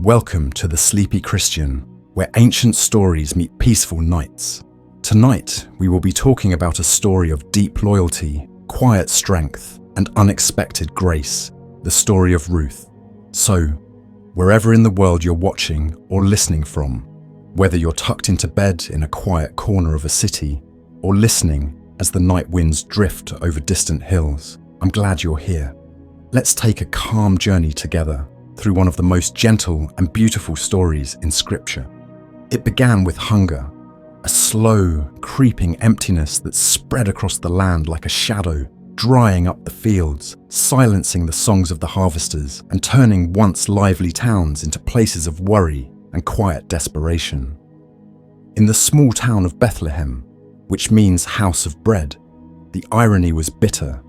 Welcome to the Sleepy Christian, where ancient stories meet peaceful nights. Tonight, we will be talking about a story of deep loyalty, quiet strength, and unexpected grace, the story of Ruth. So, wherever in the world you're watching or listening from, whether you're tucked into bed in a quiet corner of a city, or listening as the night winds drift over distant hills, I'm glad you're here. Let's take a calm journey together through one of the most gentle and beautiful stories in Scripture. It began with hunger, a slow, creeping emptiness that spread across the land like a shadow, drying up the fields, silencing the songs of the harvesters, and turning once lively towns into places of worry and quiet desperation. In the small town of Bethlehem, which means house of bread, the irony was bitter.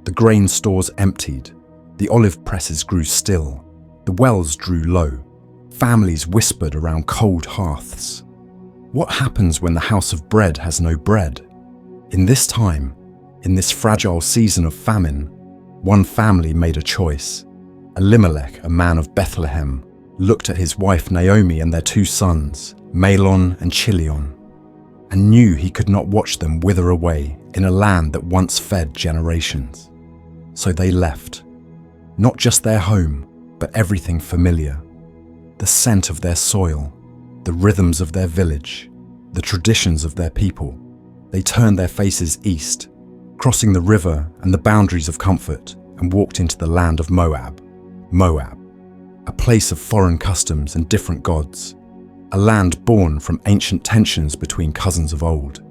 The grain stores emptied, the olive presses grew still, the wells drew low, families whispered around cold hearths. What happens when the house of bread has no bread? In this time, in this fragile season of famine, one family made a choice. Elimelech, a man of Bethlehem, looked at his wife Naomi and their two sons, Mahlon and Chilion, and knew he could not watch them wither away in a land that once fed generations. So they left, not just their home, but everything familiar, the scent of their soil, the rhythms of their village, the traditions of their people. They turned their faces east, crossing the river and the boundaries of comfort, and walked into the land of Moab. Moab, a place of foreign customs and different gods, a land born from ancient tensions between cousins of old.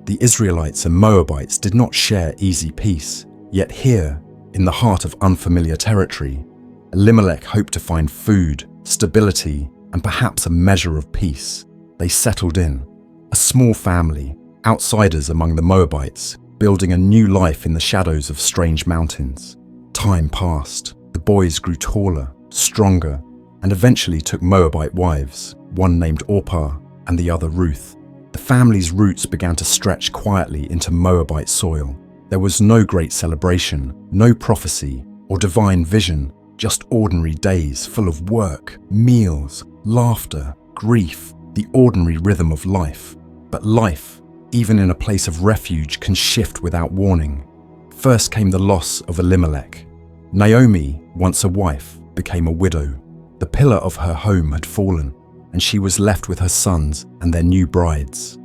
The Israelites and Moabites did not share easy peace, yet here, in the heart of unfamiliar territory, Elimelech hoped to find food, stability, and perhaps a measure of peace. They settled in, a small family, outsiders among the Moabites, building a new life in the shadows of strange mountains. Time passed. The boys grew taller, stronger, and eventually took Moabite wives, one named Orpah and the other Ruth. The family's roots began to stretch quietly into Moabite soil. There was no great celebration, no prophecy or divine vision, just ordinary days full of work, meals, laughter, grief, the ordinary rhythm of life. But life, even in a place of refuge, can shift without warning. First came the loss of Elimelech. Naomi, once a wife, became a widow. The pillar of her home had fallen, and she was left with her sons and their new brides.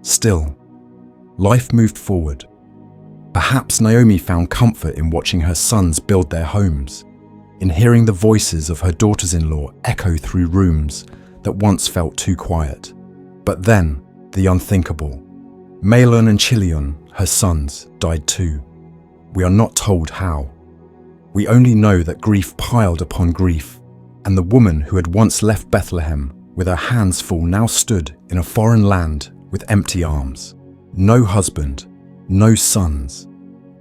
Still, life moved forward. Perhaps Naomi found comfort in watching her sons build their homes, in hearing the voices of her daughters-in-law echo through rooms that once felt too quiet. But then, the unthinkable. Mahlon and Chilion, her sons, died too. We are not told how. We only know that grief piled upon grief, and the woman who had once left Bethlehem with her hands full now stood in a foreign land with empty arms. No husband, no sons.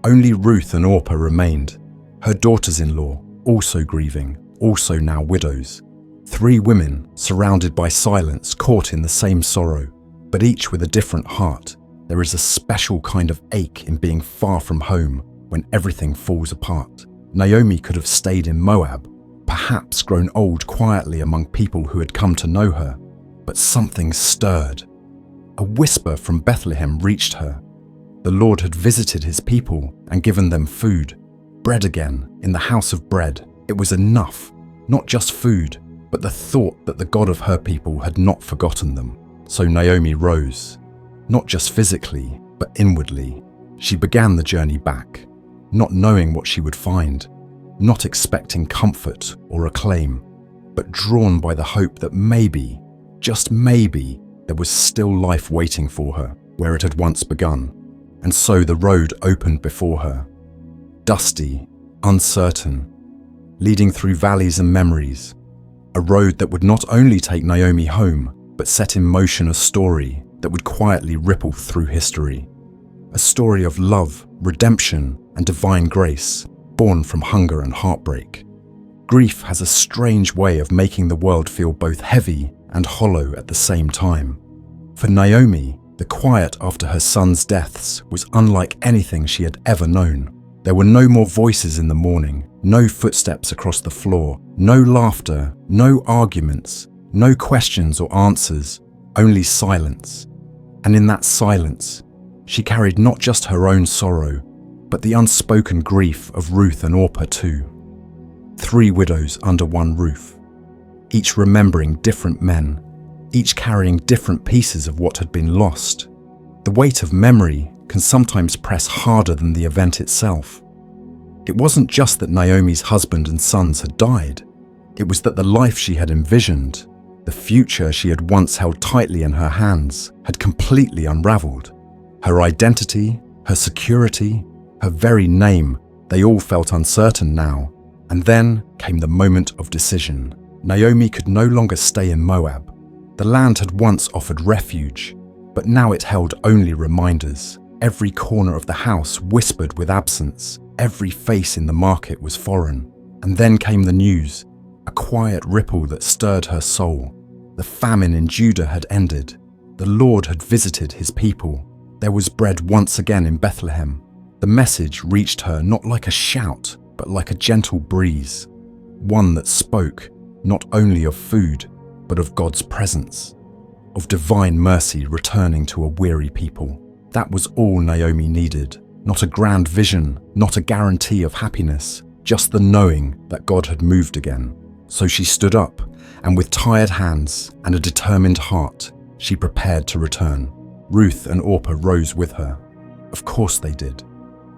Only Ruth and Orpah remained, her daughters-in-law, also grieving, also now widows. Three women surrounded by silence, caught in the same sorrow, but each with a different heart. There is a special kind of ache in being far from home when everything falls apart. Naomi could have stayed in Moab, perhaps grown old quietly among people who had come to know her, but something stirred. A whisper from Bethlehem reached her. The Lord had visited his people and given them food. Bread again, in the house of bread. It was enough, not just food, but the thought that the God of her people had not forgotten them. So Naomi rose, not just physically, but inwardly. She began the journey back, not knowing what she would find, not expecting comfort or acclaim, but drawn by the hope that maybe, just maybe, there was still life waiting for her where it had once begun. And so the road opened before her. Dusty, uncertain, leading through valleys and memories, a road that would not only take Naomi home, but set in motion a story that would quietly ripple through history. A story of love, redemption, and divine grace, born from hunger and heartbreak. Grief has a strange way of making the world feel both heavy and hollow at the same time. For Naomi, the quiet after her sons' deaths was unlike anything she had ever known. There were no more voices in the morning, No footsteps across the floor, no laughter, no arguments, no questions or answers, only silence. And in that silence, she carried not just her own sorrow, but the unspoken grief of Ruth and Orpah too. 3 widows under one roof, each remembering different men, each carrying different pieces of what had been lost. The weight of memory can sometimes press harder than the event itself. It wasn't just that Naomi's husband and sons had died. It was that the life she had envisioned, the future she had once held tightly in her hands, had completely unraveled. Her identity, her security, her very name, they all felt uncertain now. And then came the moment of decision. Naomi could no longer stay in Moab. The land had once offered refuge, but now it held only reminders. Every corner of the house whispered with absence. Every face in the market was foreign. And then came the news, a quiet ripple that stirred her soul. The famine in Judah had ended. The Lord had visited his people. There was bread once again in Bethlehem. The message reached her not like a shout, but like a gentle breeze. One that spoke not only of food, but of God's presence, of divine mercy returning to a weary people. That was all Naomi needed. Not a grand vision, not a guarantee of happiness, just the knowing that God had moved again. So she stood up, and with tired hands and a determined heart, she prepared to return. Ruth and Orpah rose with her. Of course they did.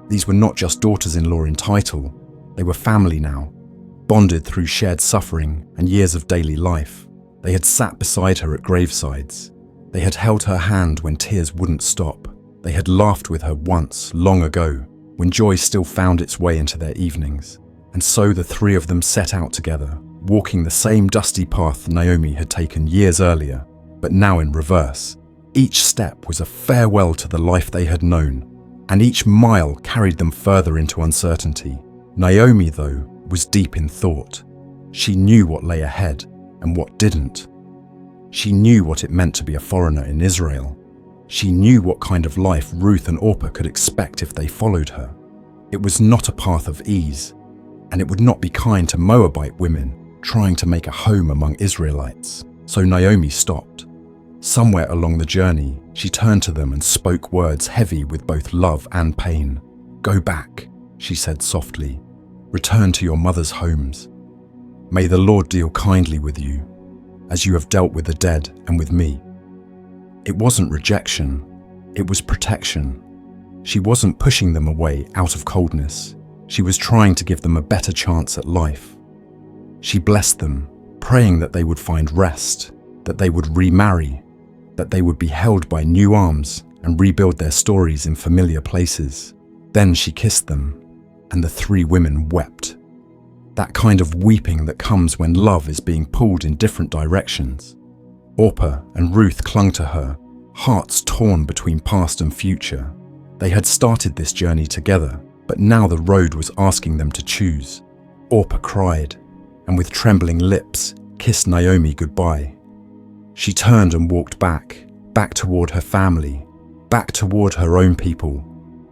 These were not just daughters-in-law in title, they were family now, bonded through shared suffering and years of daily life. They had sat beside her at gravesides. They had held her hand when tears wouldn't stop. They had laughed with her once, long ago, when joy still found its way into their evenings. And so the 3 of them set out together, walking the same dusty path Naomi had taken years earlier, but now in reverse. Each step was a farewell to the life they had known, and each mile carried them further into uncertainty. Naomi, though, was deep in thought. She knew what lay ahead and what didn't. She knew what it meant to be a foreigner in Israel. She knew what kind of life Ruth and Orpah could expect if they followed her. It was not a path of ease, and it would not be kind to Moabite women trying to make a home among Israelites. So Naomi stopped. Somewhere along the journey, she turned to them and spoke words heavy with both love and pain. "Go back," she said softly. "Return to your mother's homes. May the Lord deal kindly with you, as you have dealt with the dead and with me." It wasn't rejection, it was protection. She wasn't pushing them away out of coldness. She was trying to give them a better chance at life. She blessed them, praying that they would find rest, that they would remarry, that they would be held by new arms and rebuild their stories in familiar places. Then she kissed them, and the 3 women wept. That kind of weeping that comes when love is being pulled in different directions. Orpah and Ruth clung to her, hearts torn between past and future. They had started this journey together, but now the road was asking them to choose. Orpah cried, and with trembling lips, kissed Naomi goodbye. She turned and walked back toward her family, back toward her own people,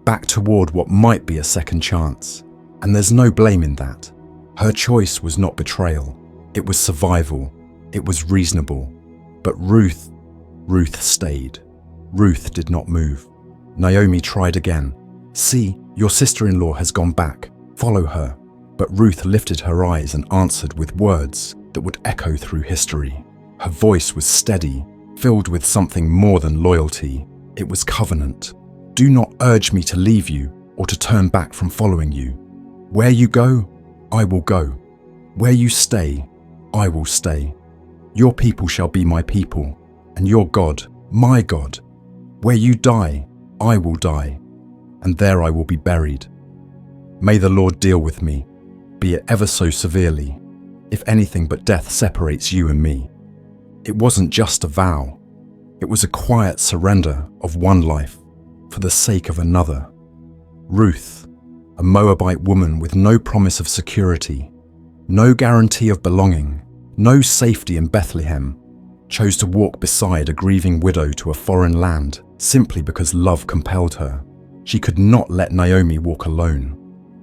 back toward what might be a second chance. And there's no blame in that. Her choice was not betrayal. It was survival. It was reasonable. But Ruth stayed. Ruth did not move. Naomi tried again. "See, your sister-in-law has gone back. Follow her." But Ruth lifted her eyes and answered with words that would echo through history. Her voice was steady, filled with something more than loyalty. It was covenant. "Do not urge me to leave you or to turn back from following you. Where you go, I will go. Where you stay, I will stay. Your people shall be my people, and your God, my God. Where you die, I will die, and there I will be buried. May the Lord deal with me, be it ever so severely, if anything but death separates you and me." It wasn't just a vow. It was a quiet surrender of one life for the sake of another. Ruth, a Moabite woman with no promise of security, no guarantee of belonging, no safety in Bethlehem, chose to walk beside a grieving widow to a foreign land simply because love compelled her. She could not let Naomi walk alone.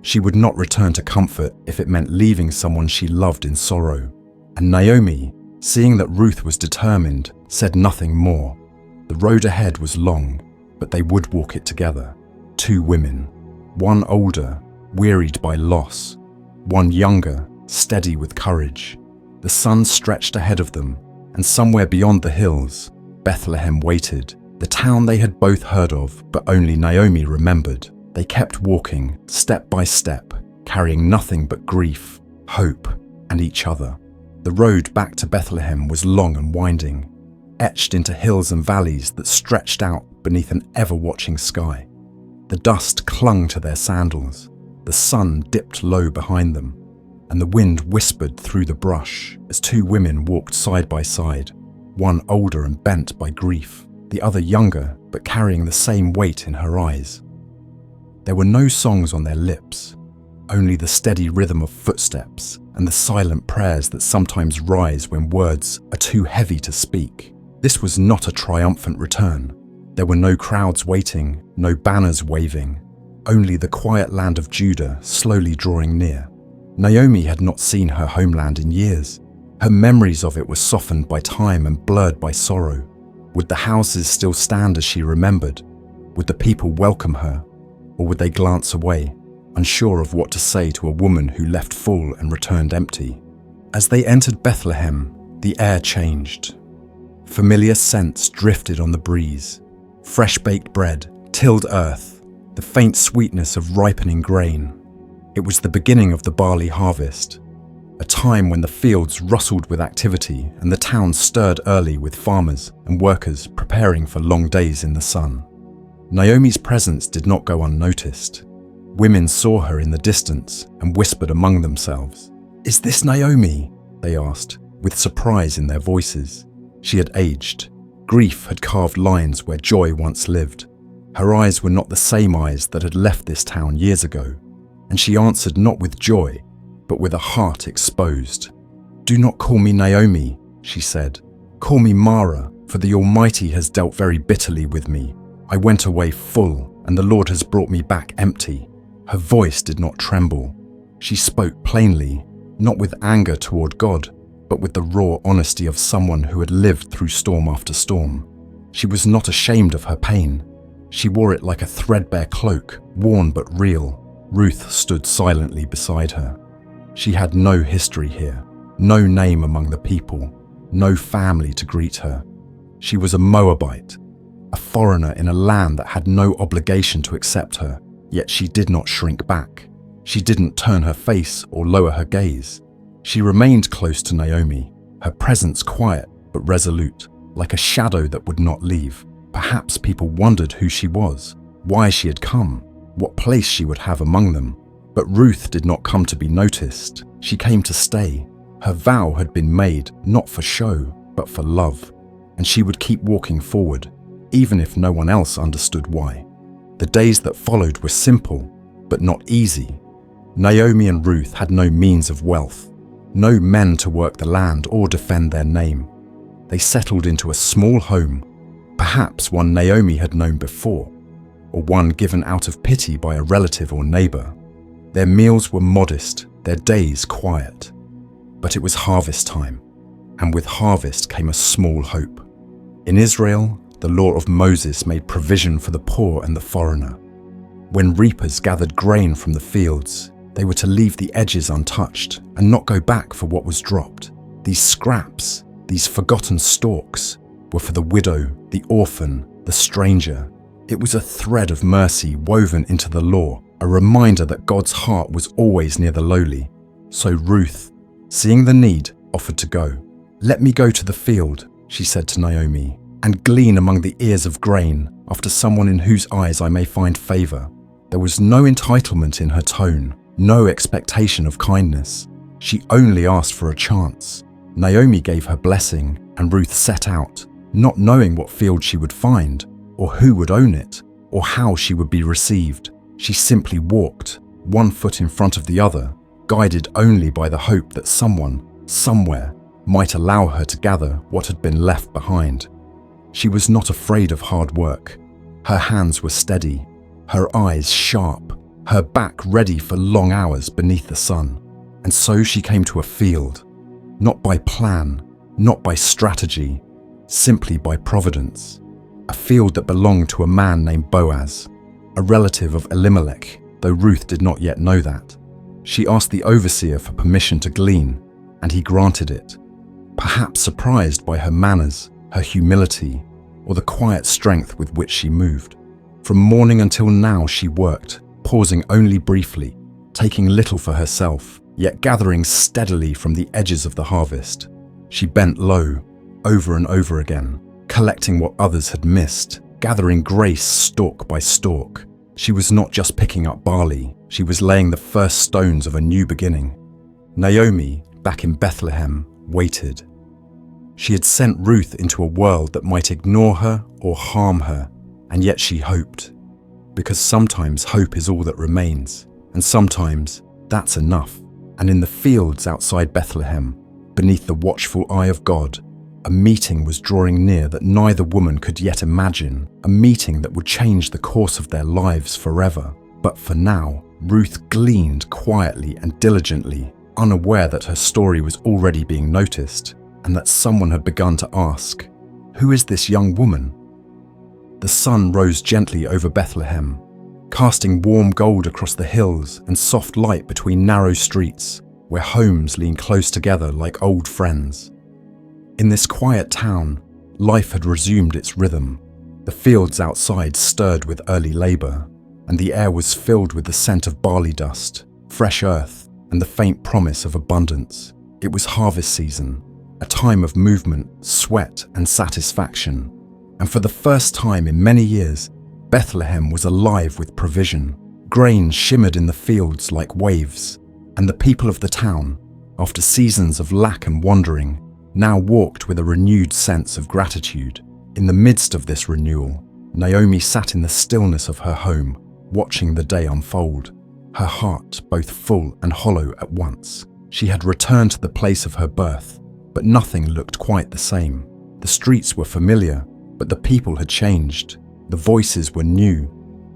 She would not return to comfort if it meant leaving someone she loved in sorrow. And Naomi, seeing that Ruth was determined, said nothing more. The road ahead was long, but they would walk it together. Two women, one older, wearied by loss, one younger, steady with courage. The sun stretched ahead of them, and somewhere beyond the hills, Bethlehem waited, the town they had both heard of, but only Naomi remembered. They kept walking, step by step, carrying nothing but grief, hope, and each other. The road back to Bethlehem was long and winding, etched into hills and valleys that stretched out beneath an ever-watching sky. The dust clung to their sandals, the sun dipped low behind them, and the wind whispered through the brush as two women walked side by side, one older and bent by grief, the other younger but carrying the same weight in her eyes. There were no songs on their lips, only the steady rhythm of footsteps and the silent prayers that sometimes rise when words are too heavy to speak. This was not a triumphant return. There were no crowds waiting, no banners waving, only the quiet land of Judah slowly drawing near. Naomi had not seen her homeland in years. Her memories of it were softened by time and blurred by sorrow. Would the houses still stand as she remembered? Would the people welcome her? Or would they glance away, unsure of what to say to a woman who left full and returned empty? As they entered Bethlehem, the air changed. Familiar scents drifted on the breeze. Fresh-baked bread, tilled earth, the faint sweetness of ripening grain. It was the beginning of the barley harvest, a time when the fields rustled with activity and the town stirred early with farmers and workers preparing for long days in the sun. Naomi's presence did not go unnoticed. Women saw her in the distance and whispered among themselves. "Is this Naomi?" they asked, with surprise in their voices. She had aged. Grief had carved lines where joy once lived. Her eyes were not the same eyes that had left this town years ago, and she answered not with joy, but with a heart exposed. "Do not call me Naomi," she said. "Call me Mara, for the Almighty has dealt very bitterly with me. I went away full, and the Lord has brought me back empty." Her voice did not tremble. She spoke plainly, not with anger toward God, but with the raw honesty of someone who had lived through storm after storm. She was not ashamed of her pain. She wore it like a threadbare cloak, worn but real. Ruth stood silently beside her. She had no history here, no name among the people, no family to greet her. She was a Moabite, a foreigner in a land that had no obligation to accept her, yet she did not shrink back. She didn't turn her face or lower her gaze. She remained close to Naomi, her presence quiet but resolute, like a shadow that would not leave. Perhaps people wondered who she was, why she had come, what place she would have among them. But Ruth did not come to be noticed. She came to stay. Her vow had been made not for show, but for love, and she would keep walking forward, even if no one else understood why. The days that followed were simple, but not easy. Naomi and Ruth had no means of wealth, no men to work the land or defend their name. They settled into a small home, perhaps one Naomi had known before, or one given out of pity by a relative or neighbor. Their meals were modest, their days quiet. But it was harvest time, and with harvest came a small hope. In Israel, the law of Moses made provision for the poor and the foreigner. When reapers gathered grain from the fields, they were to leave the edges untouched and not go back for what was dropped. These scraps, these forgotten stalks, were for the widow, the orphan, the stranger. It was a thread of mercy woven into the law, a reminder that God's heart was always near the lowly. So Ruth, seeing the need, offered to go. "Let me go to the field," she said to Naomi, "and glean among the ears of grain after someone in whose eyes I may find favor." There was no entitlement in her tone, no expectation of kindness. She only asked for a chance. Naomi gave her blessing, and Ruth set out, not knowing what field she would find, or who would own it, or how she would be received. She simply walked, one foot in front of the other, guided only by the hope that someone, somewhere, might allow her to gather what had been left behind. She was not afraid of hard work. Her hands were steady, her eyes sharp, her back ready for long hours beneath the sun. And so she came to a field, not by plan, not by strategy, simply by providence. A field that belonged to a man named Boaz, a relative of Elimelech, though Ruth did not yet know that. She asked the overseer for permission to glean, and he granted it, perhaps surprised by her manners, her humility, or the quiet strength with which she moved. From morning until now she worked, pausing only briefly, taking little for herself, yet gathering steadily from the edges of the harvest. She bent low, over and over again, collecting what others had missed, gathering grace stalk by stalk. She was not just picking up barley, she was laying the first stones of a new beginning. Naomi, back in Bethlehem, waited. She had sent Ruth into a world that might ignore her or harm her, and yet she hoped. Because sometimes hope is all that remains, and sometimes that's enough. And in the fields outside Bethlehem, beneath the watchful eye of God, a meeting was drawing near that neither woman could yet imagine, a meeting that would change the course of their lives forever. But for now, Ruth gleaned quietly and diligently, unaware that her story was already being noticed, and that someone had begun to ask, "Who is this young woman?" The sun rose gently over Bethlehem, casting warm gold across the hills and soft light between narrow streets, where homes lean close together like old friends. In this quiet town, life had resumed its rhythm. The fields outside stirred with early labor, and the air was filled with the scent of barley dust, fresh earth, and the faint promise of abundance. It was harvest season, a time of movement, sweat, and satisfaction. And for the first time in many years, Bethlehem was alive with provision. Grain shimmered in the fields like waves, and the people of the town, after seasons of lack and wandering, now walked with a renewed sense of gratitude. In the midst of this renewal, Naomi sat in the stillness of her home, watching the day unfold, her heart both full and hollow at once. She had returned to the place of her birth, but nothing looked quite the same. The streets were familiar, but the people had changed. The voices were new,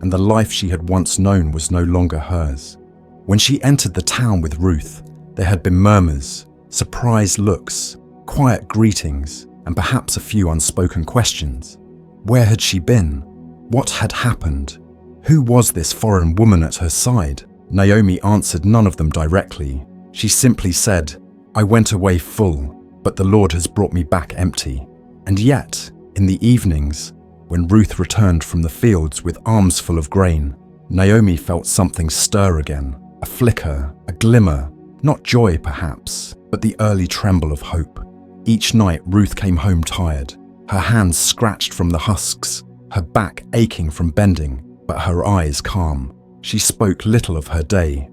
and the life she had once known was no longer hers. When she entered the town with Ruth, there had been murmurs, surprised looks, quiet greetings, and perhaps a few unspoken questions. Where had she been? What had happened? Who was this foreign woman at her side? Naomi answered none of them directly. She simply said, "I went away full, but the Lord has brought me back empty." And yet, in the evenings, when Ruth returned from the fields with arms full of grain, Naomi felt something stir again, a flicker, a glimmer, not joy perhaps, but the early tremble of hope. Each night Ruth came home tired, her hands scratched from the husks, her back aching from bending, but her eyes calm. She spoke little of her day,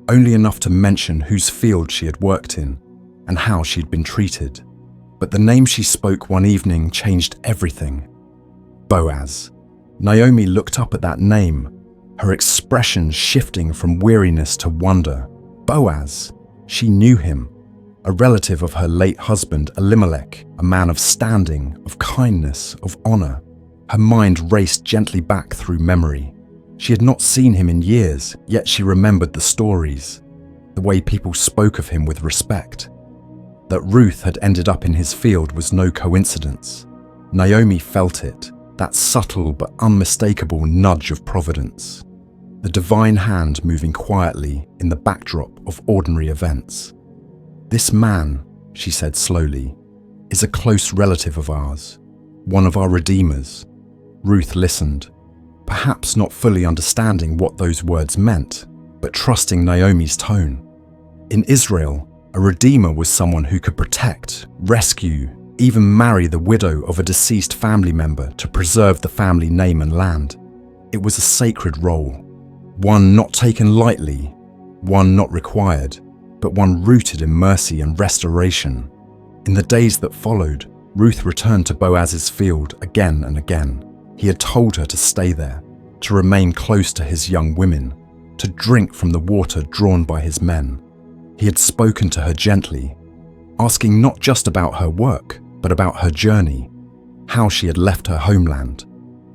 only enough to mention whose field she had worked in and how she'd been treated. But the name she spoke one evening changed everything. Boaz. Naomi looked up at that name, her expression shifting from weariness to wonder. Boaz. She knew him, a relative of her late husband Elimelech, a man of standing, of kindness, of honor. Her mind raced gently back through memory. She had not seen him in years, yet she remembered the stories, the way people spoke of him with respect. That Ruth had ended up in his field was no coincidence. Naomi felt it, that subtle but unmistakable nudge of providence. The divine hand moving quietly in the backdrop of ordinary events. "This man," she said slowly, "is a close relative of ours, one of our redeemers." Ruth listened, perhaps not fully understanding what those words meant, but trusting Naomi's tone. In Israel, a redeemer was someone who could protect, rescue, even marry the widow of a deceased family member to preserve the family name and land. It was a sacred role, one not taken lightly, one not required, but one rooted in mercy and restoration. In the days that followed, Ruth returned to Boaz's field again and again. He had told her to stay there, to remain close to his young women, to drink from the water drawn by his men. He had spoken to her gently, asking not just about her work, but about her journey, how she had left her homeland,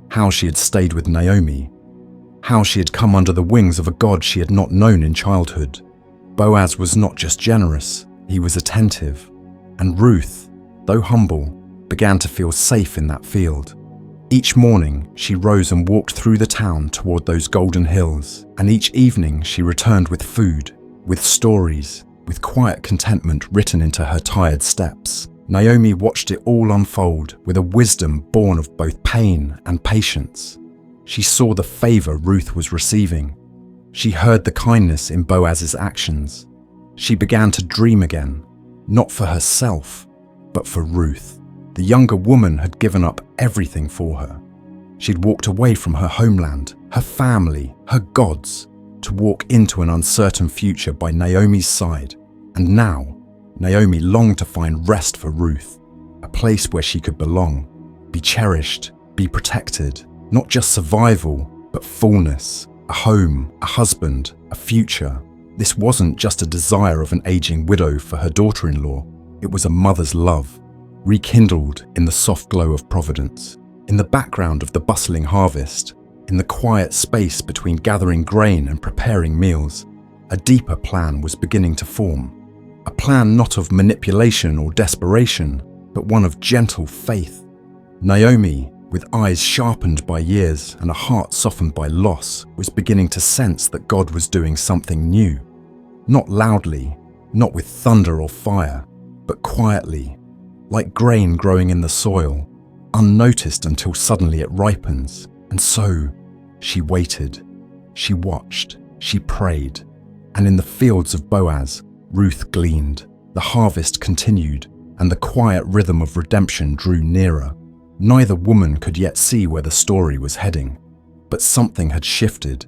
how she had stayed with Naomi. how she had come under the wings of a God she had not known in childhood. Boaz was not just generous, he was attentive. And Ruth, though humble, began to feel safe in that field. Each morning, she rose and walked through the town toward those golden hills, and each evening she returned with food, with stories, with quiet contentment written into her tired steps. Naomi watched it all unfold with a wisdom born of both pain and patience. She saw the favor Ruth was receiving. She heard the kindness in Boaz's actions. She began to dream again, not for herself, but for Ruth. The younger woman had given up everything for her. She'd walked away from her homeland, her family, her gods, to walk into an uncertain future by Naomi's side. And now, Naomi longed to find rest for Ruth, a place where she could belong, be cherished, be protected, not just survival, but fullness, a home, a husband, a future. This wasn't just a desire of an aging widow for her daughter-in-law, it was a mother's love, rekindled in the soft glow of Providence. In the background of the bustling harvest, in the quiet space between gathering grain and preparing meals, a deeper plan was beginning to form. A plan not of manipulation or desperation, but one of gentle faith. Naomi, with eyes sharpened by years and a heart softened by loss, was beginning to sense that God was doing something new. Not loudly, not with thunder or fire, but quietly, like grain growing in the soil, unnoticed until suddenly it ripens. And so, she waited, she watched, she prayed, and in the fields of Boaz, Ruth gleaned. The harvest continued, and the quiet rhythm of redemption drew nearer. Neither woman could yet see where the story was heading, but something had shifted.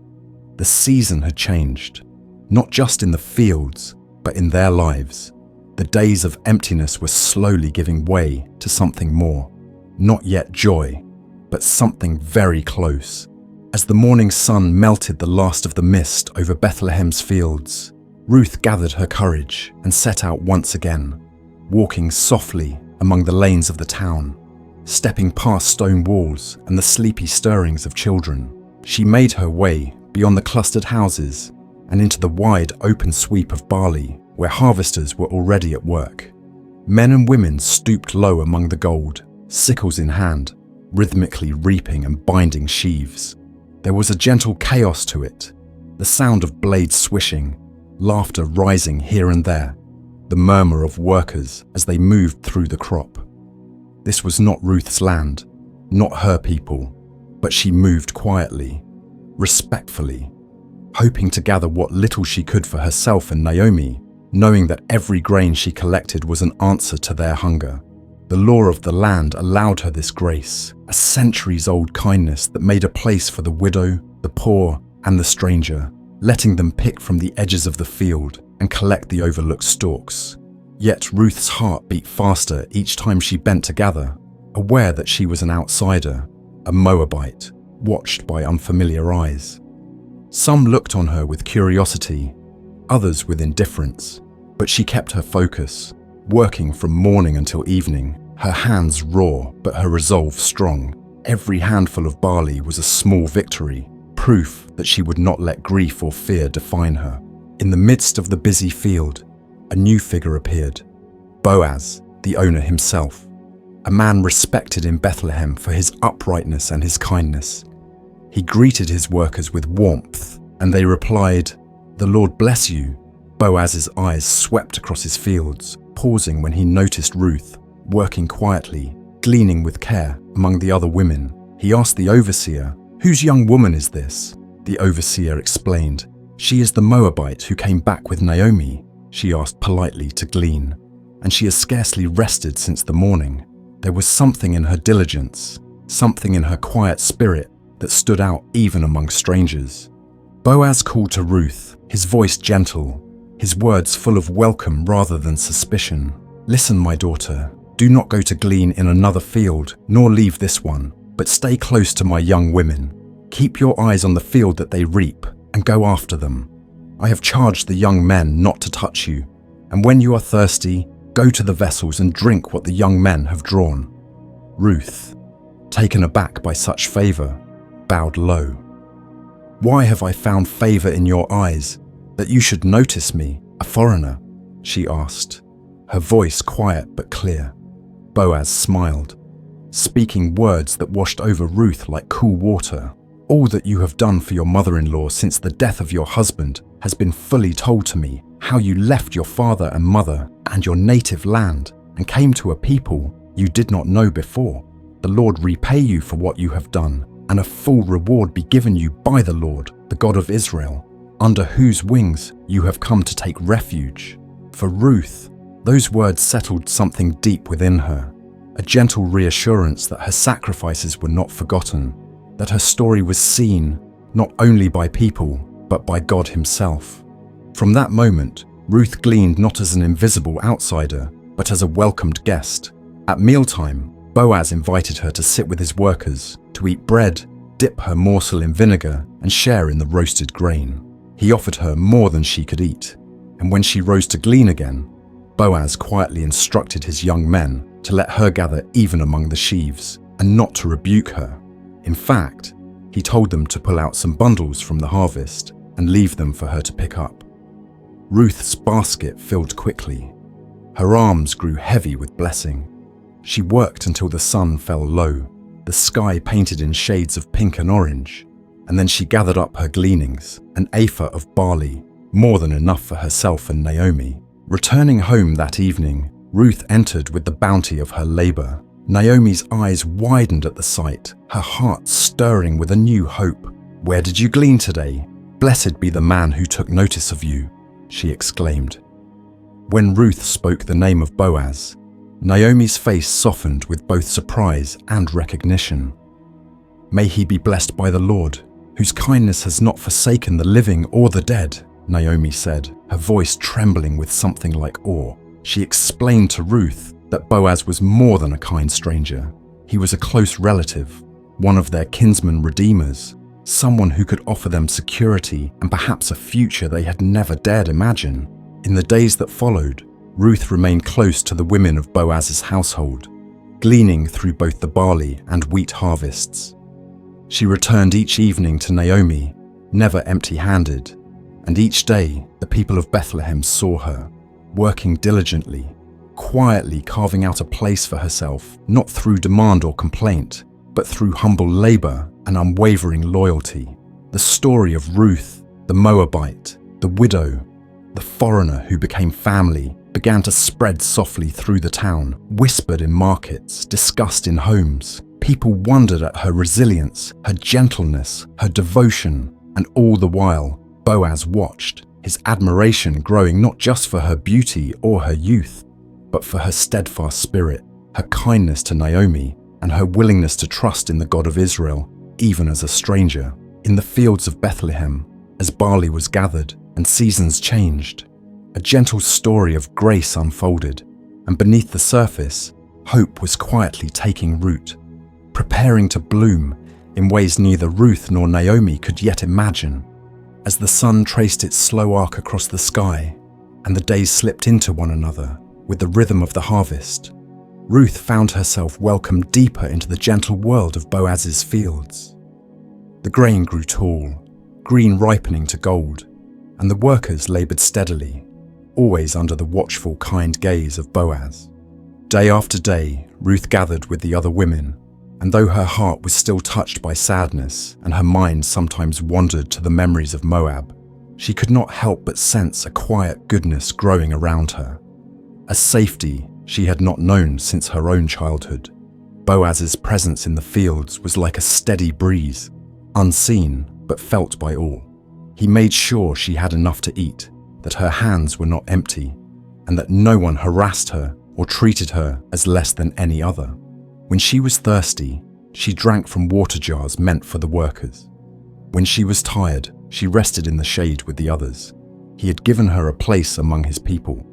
The season had changed, not just in the fields, but in their lives. The days of emptiness were slowly giving way to something more. Not yet joy, but something very close. As the morning sun melted the last of the mist over Bethlehem's fields, Ruth gathered her courage and set out once again, walking softly among the lanes of the town, stepping past stone walls and the sleepy stirrings of children. She made her way beyond the clustered houses and into the wide open sweep of barley where harvesters were already at work. Men and women stooped low among the gold, sickles in hand, rhythmically reaping and binding sheaves. There was a gentle chaos to it, the sound of blades swishing, laughter rising here and there, the murmur of workers as they moved through the crop. This was not Ruth's land, not her people, but she moved quietly, respectfully, hoping to gather what little she could for herself and Naomi, knowing that every grain she collected was an answer to their hunger. The law of the land allowed her this grace, a centuries-old kindness that made a place for the widow, the poor, and the stranger, letting them pick from the edges of the field and collect the overlooked stalks. Yet Ruth's heart beat faster each time she bent to gather, aware that she was an outsider, a Moabite, watched by unfamiliar eyes. Some looked on her with curiosity, others with indifference, but she kept her focus, working from morning until evening, her hands raw but her resolve strong. Every handful of barley was a small victory, proof that she would not let grief or fear define her. In the midst of the busy field, a new figure appeared, Boaz, the owner himself, a man respected in Bethlehem for his uprightness and his kindness. He greeted his workers with warmth, and they replied, "The Lord bless you." Boaz's eyes swept across his fields, pausing when he noticed Ruth, working quietly, gleaning with care among the other women. He asked the overseer, "Whose young woman is this?" The overseer explained, "She is the Moabite who came back with Naomi," she asked politely to glean, "and she has scarcely rested since the morning." There was something in her diligence, something in her quiet spirit that stood out even among strangers. Boaz called to Ruth, his voice gentle, his words full of welcome rather than suspicion. "Listen, my daughter, do not go to glean in another field, nor leave this one, but stay close to my young women. Keep your eyes on the field that they reap, and go after them. I have charged the young men not to touch you, and when you are thirsty, go to the vessels and drink what the young men have drawn." Ruth, taken aback by such favor, bowed low. Why have I found favor in your eyes, that you should notice me, a foreigner?" she asked, her voice quiet but clear. Boaz smiled, speaking words that washed over Ruth like cool water. "All that you have done for your mother-in-law since the death of your husband has been fully told to me, how you left your father and mother and your native land and came to a people you did not know before. The Lord repay you for what you have done, and a full reward be given you by the Lord, the God of Israel, under whose wings you have come to take refuge." For Ruth, those words settled something deep within her, a gentle reassurance that her sacrifices were not forgotten, that her story was seen not only by people, but by God himself. From that moment, Ruth gleaned not as an invisible outsider, but as a welcomed guest. At mealtime, Boaz invited her to sit with his workers, to eat bread, dip her morsel in vinegar, and share in the roasted grain. He offered her more than she could eat, and when she rose to glean again, Boaz quietly instructed his young men to let her gather even among the sheaves, and not to rebuke her. In fact, he told them to pull out some bundles from the harvest and leave them for her to pick up. Ruth's basket filled quickly. Her arms grew heavy with blessing. She worked until the sun fell low, the sky painted in shades of pink and orange, and then she gathered up her gleanings, an ephah of barley, more than enough for herself and Naomi. Returning home that evening, Ruth entered with the bounty of her labor. Naomi's eyes widened at the sight, her heart stirring with a new hope. "Where did you glean today? Blessed be the man who took notice of you," she exclaimed. When Ruth spoke the name of Boaz, Naomi's face softened with both surprise and recognition. "May he be blessed by the Lord, whose kindness has not forsaken the living or the dead," Naomi said, her voice trembling with something like awe. She explained to Ruth that Boaz was more than a kind stranger. He was a close relative, one of their kinsman redeemers, someone who could offer them security and perhaps a future they had never dared imagine. In the days that followed, Ruth remained close to the women of Boaz's household, gleaning through both the barley and wheat harvests. She returned each evening to Naomi, never empty-handed, and each day the people of Bethlehem saw her, working diligently, quietly carving out a place for herself, not through demand or complaint, but through humble labor and unwavering loyalty. The story of Ruth, the Moabite, the widow, the foreigner who became family, began to spread softly through the town, whispered in markets, discussed in homes. People wondered at her resilience, her gentleness, her devotion, and all the while, Boaz watched, his admiration growing not just for her beauty or her youth, but for her steadfast spirit, her kindness to Naomi, and her willingness to trust in the God of Israel, even as a stranger. In the fields of Bethlehem, as barley was gathered and seasons changed, a gentle story of grace unfolded, and beneath the surface, hope was quietly taking root, preparing to bloom in ways neither Ruth nor Naomi could yet imagine. As the sun traced its slow arc across the sky, and the days slipped into one another with the rhythm of the harvest, Ruth found herself welcomed deeper into the gentle world of Boaz's fields. The grain grew tall, green ripening to gold, and the workers labored steadily, always under the watchful, kind gaze of Boaz. Day after day, Ruth gathered with the other women, and though her heart was still touched by sadness and her mind sometimes wandered to the memories of Moab, she could not help but sense a quiet goodness growing around her, a safety she had not known since her own childhood. Boaz's presence in the fields was like a steady breeze, unseen but felt by all. He made sure she had enough to eat, that her hands were not empty, and that no one harassed her or treated her as less than any other. When she was thirsty, she drank from water jars meant for the workers. When she was tired, she rested in the shade with the others. He had given her a place among his people,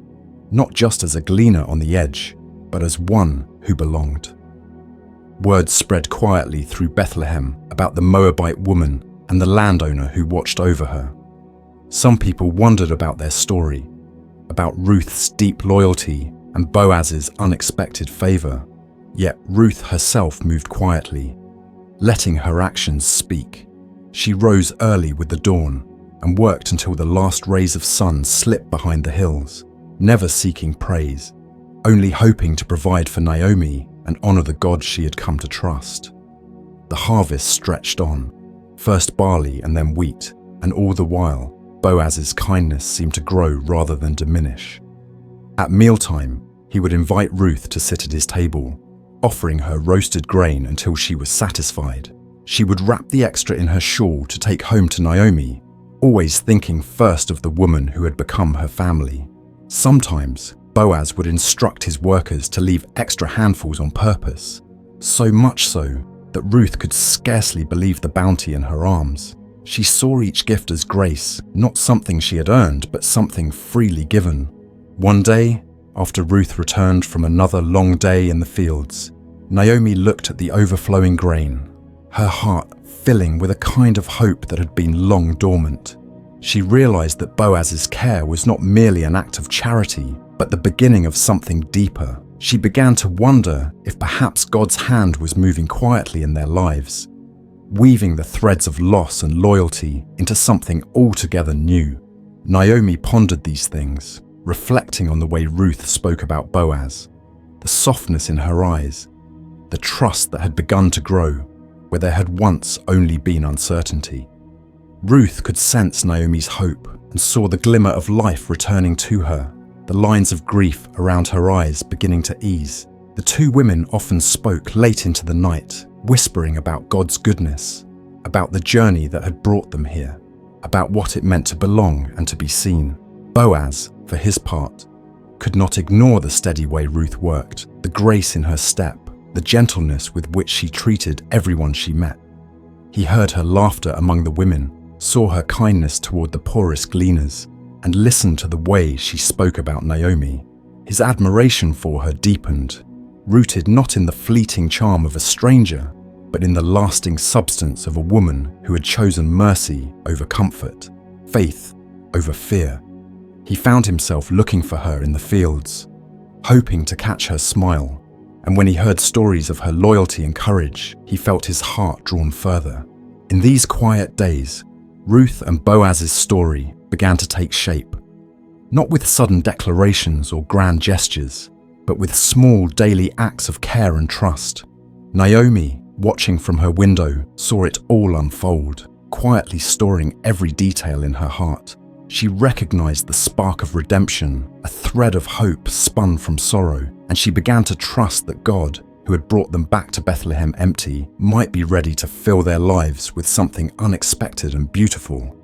not just as a gleaner on the edge, but as one who belonged. Word spread quietly through Bethlehem about the Moabite woman and the landowner who watched over her. Some people wondered about their story, about Ruth's deep loyalty and Boaz's unexpected favor. Yet Ruth herself moved quietly, letting her actions speak. She rose early with the dawn and worked until the last rays of sun slipped behind the hills, never seeking praise, only hoping to provide for Naomi and honor the God she had come to trust. The harvest stretched on, first barley and then wheat, and all the while, Boaz's kindness seemed to grow rather than diminish. At mealtime, he would invite Ruth to sit at his table, offering her roasted grain until she was satisfied. She would wrap the extra in her shawl to take home to Naomi, always thinking first of the woman who had become her family. Sometimes, Boaz would instruct his workers to leave extra handfuls on purpose, so much so that Ruth could scarcely believe the bounty in her arms. She saw each gift as grace, not something she had earned, but something freely given. One day, after Ruth returned from another long day in the fields, Naomi looked at the overflowing grain, her heart filling with a kind of hope that had been long dormant. She realized that Boaz's care was not merely an act of charity, but the beginning of something deeper. She began to wonder if perhaps God's hand was moving quietly in their lives, weaving the threads of loss and loyalty into something altogether new. Naomi pondered these things, reflecting on the way Ruth spoke about Boaz, the softness in her eyes, the trust that had begun to grow where there had once only been uncertainty. Ruth could sense Naomi's hope and saw the glimmer of life returning to her, the lines of grief around her eyes beginning to ease. The two women often spoke late into the night, whispering about God's goodness, about the journey that had brought them here, about what it meant to belong and to be seen. Boaz, for his part, could not ignore the steady way Ruth worked, the grace in her step, the gentleness with which she treated everyone she met. He heard her laughter among the women, saw her kindness toward the poorest gleaners, and listened to the way she spoke about Naomi. His admiration for her deepened, rooted not in the fleeting charm of a stranger, but in the lasting substance of a woman who had chosen mercy over comfort, faith over fear. He found himself looking for her in the fields, hoping to catch her smile, and when he heard stories of her loyalty and courage, he felt his heart drawn further. In these quiet days, Ruth and Boaz's story began to take shape, not with sudden declarations or grand gestures, but with small daily acts of care and trust. Naomi, watching from her window, saw it all unfold, quietly storing every detail in her heart. She recognized the spark of redemption, a thread of hope spun from sorrow, and she began to trust that God, who had brought them back to Bethlehem empty, might be ready to fill their lives with something unexpected and beautiful.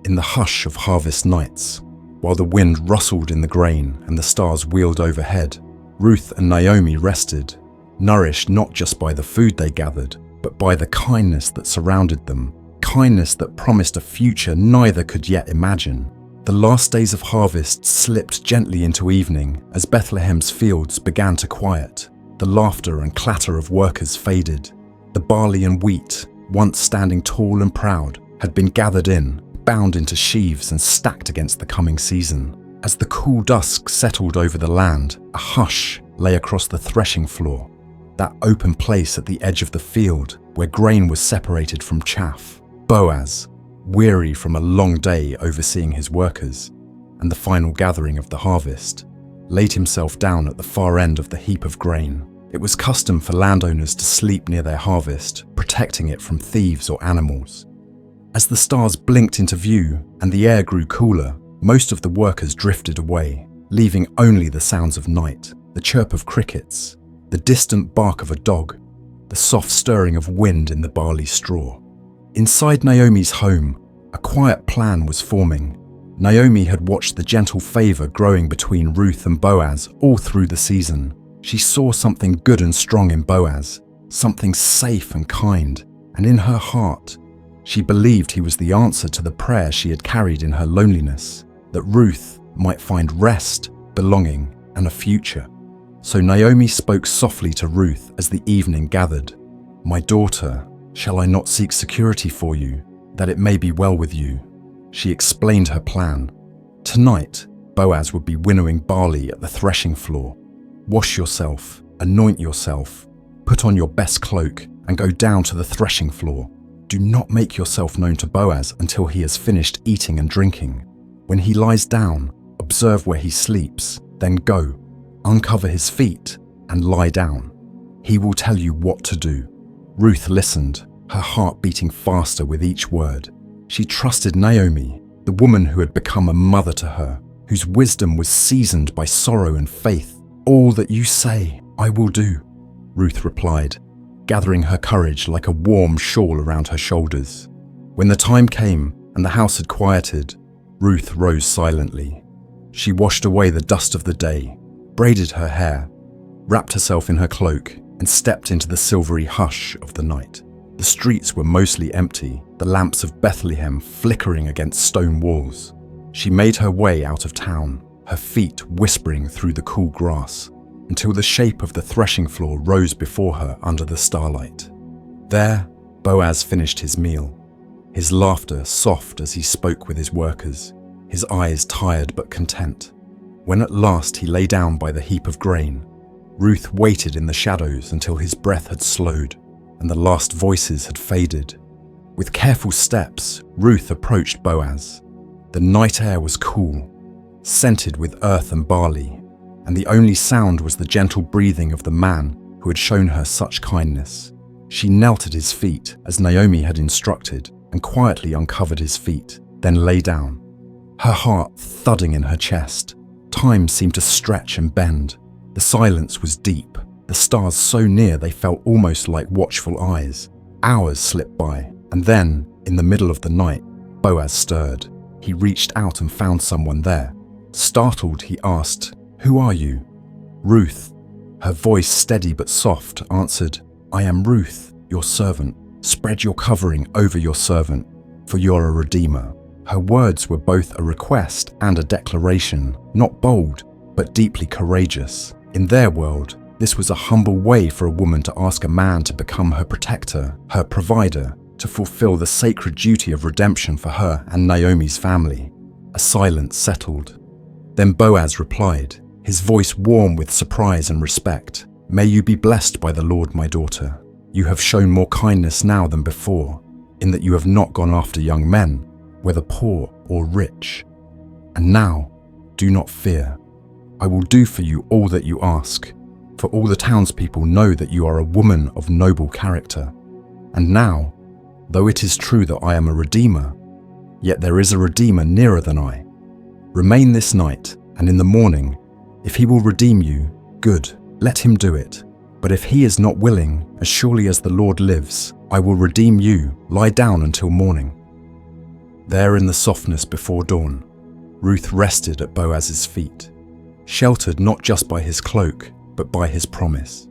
In the hush of harvest nights, while the wind rustled in the grain and the stars wheeled overhead, Ruth and Naomi rested, nourished not just by the food they gathered, but by the kindness that surrounded them, kindness that promised a future neither could yet imagine. The last days of harvest slipped gently into evening as Bethlehem's fields began to quiet. The laughter and clatter of workers faded. The barley and wheat, once standing tall and proud, had been gathered in, bound into sheaves and stacked against the coming season. As the cool dusk settled over the land, a hush lay across the threshing floor, that open place at the edge of the field where grain was separated from chaff. Boaz, weary from a long day overseeing his workers and the final gathering of the harvest, laid himself down at the far end of the heap of grain. It was custom for landowners to sleep near their harvest, protecting it from thieves or animals. As the stars blinked into view and the air grew cooler, most of the workers drifted away, leaving only the sounds of night, the chirp of crickets, the distant bark of a dog, the soft stirring of wind in the barley straw. Inside Naomi's home, a quiet plan was forming. Naomi had watched the gentle favor growing between Ruth and Boaz all through the season. She saw something good and strong in Boaz, something safe and kind, and in her heart, she believed he was the answer to the prayer she had carried in her loneliness, that Ruth might find rest, belonging, and a future. So Naomi spoke softly to Ruth as the evening gathered. "My daughter, shall I not seek security for you, that it may be well with you?" She explained her plan. Tonight, Boaz would be winnowing barley at the threshing floor. Wash yourself, anoint yourself, put on your best cloak, and go down to the threshing floor. Do not make yourself known to Boaz until he has finished eating and drinking. When he lies down, observe where he sleeps, then go, uncover his feet, and lie down. He will tell you what to do." Ruth listened, her heart beating faster with each word. She trusted Naomi, the woman who had become a mother to her, whose wisdom was seasoned by sorrow and faith. "All that you say, I will do," Ruth replied, gathering her courage like a warm shawl around her shoulders. When the time came and the house had quieted, Ruth rose silently. She washed away the dust of the day, braided her hair, wrapped herself in her cloak, and stepped into the silvery hush of the night. The streets were mostly empty, the lamps of Bethlehem flickering against stone walls. She made her way out of town, her feet whispering through the cool grass, until the shape of the threshing floor rose before her under the starlight. There, Boaz finished his meal, his laughter soft as he spoke with his workers, his eyes tired but content. When at last he lay down by the heap of grain, Ruth waited in the shadows until his breath had slowed and the last voices had faded. With careful steps, Ruth approached Boaz. The night air was cool, scented with earth and barley, and the only sound was the gentle breathing of the man who had shown her such kindness. She knelt at his feet as Naomi had instructed and quietly uncovered his feet, then lay down. Her heart thudding in her chest, time seemed to stretch and bend. The silence was deep, the stars so near they felt almost like watchful eyes. Hours slipped by, and then, in the middle of the night, Boaz stirred. He reached out and found someone there. Startled, he asked, "Who are you?" "Ruth." Her voice, steady but soft, answered, "I am Ruth, your servant. Spread your covering over your servant, for you're a redeemer." Her words were both a request and a declaration, not bold, but deeply courageous. In their world, this was a humble way for a woman to ask a man to become her protector, her provider, to fulfill the sacred duty of redemption for her and Naomi's family. A silence settled. Then Boaz replied, his voice warm with surprise and respect. "May you be blessed by the Lord, my daughter. You have shown more kindness now than before, in that you have not gone after young men, whether poor or rich. And now, do not fear. I will do for you all that you ask, for all the townspeople know that you are a woman of noble character. And now, though it is true that I am a redeemer, yet there is a redeemer nearer than I. Remain this night, and in the morning, if he will redeem you, good, let him do it. But if he is not willing, as surely as the Lord lives, I will redeem you. Lie down until morning." There in the softness before dawn, Ruth rested at Boaz's feet, sheltered not just by his cloak, but by his promise.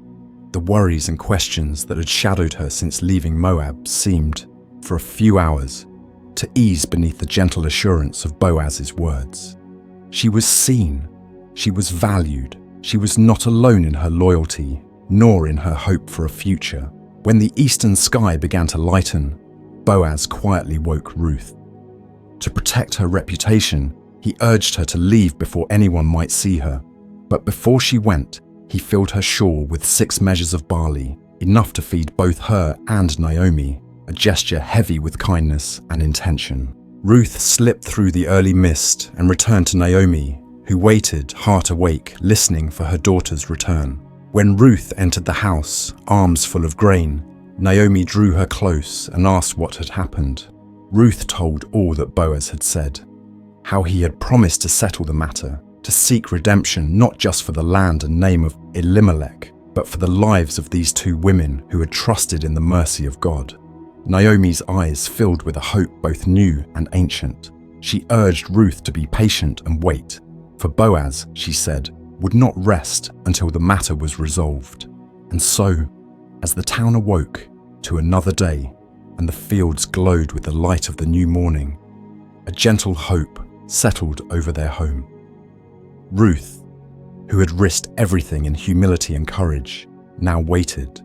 The worries and questions that had shadowed her since leaving Moab seemed, for a few hours, to ease beneath the gentle assurance of Boaz's words. She was seen, she was valued, she was not alone in her loyalty, nor in her hope for a future. When the eastern sky began to lighten, Boaz quietly woke Ruth. To protect her reputation, he urged her to leave before anyone might see her. But before she went, he filled her shawl with 6 measures of barley, enough to feed both her and Naomi, a gesture heavy with kindness and intention. Ruth slipped through the early mist and returned to Naomi, who waited, heart awake, listening for her daughter's return. When Ruth entered the house, arms full of grain, Naomi drew her close and asked what had happened. Ruth told all that Boaz had said, how he had promised to settle the matter, to seek redemption not just for the land and name of Elimelech, but for the lives of these 2 women who had trusted in the mercy of God. Naomi's eyes filled with a hope both new and ancient. She urged Ruth to be patient and wait, for Boaz, she said, would not rest until the matter was resolved. And so, as the town awoke to another day and the fields glowed with the light of the new morning, a gentle hope settled over their home. Ruth, who had risked everything in humility and courage, now waited,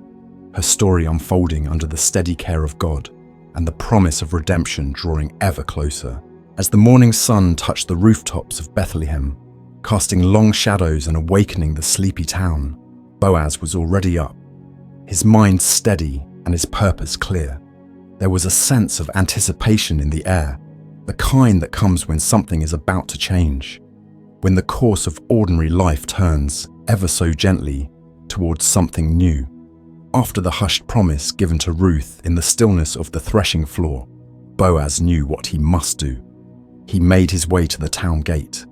her story unfolding under the steady care of God and the promise of redemption drawing ever closer. As the morning sun touched the rooftops of Bethlehem, casting long shadows and awakening the sleepy town, Boaz was already up, his mind steady and his purpose clear. There was a sense of anticipation in the air, the kind that comes when something is about to change, when the course of ordinary life turns, ever so gently, towards something new. After the hushed promise given to Ruth in the stillness of the threshing floor, Boaz knew what he must do. He made his way to the town gate,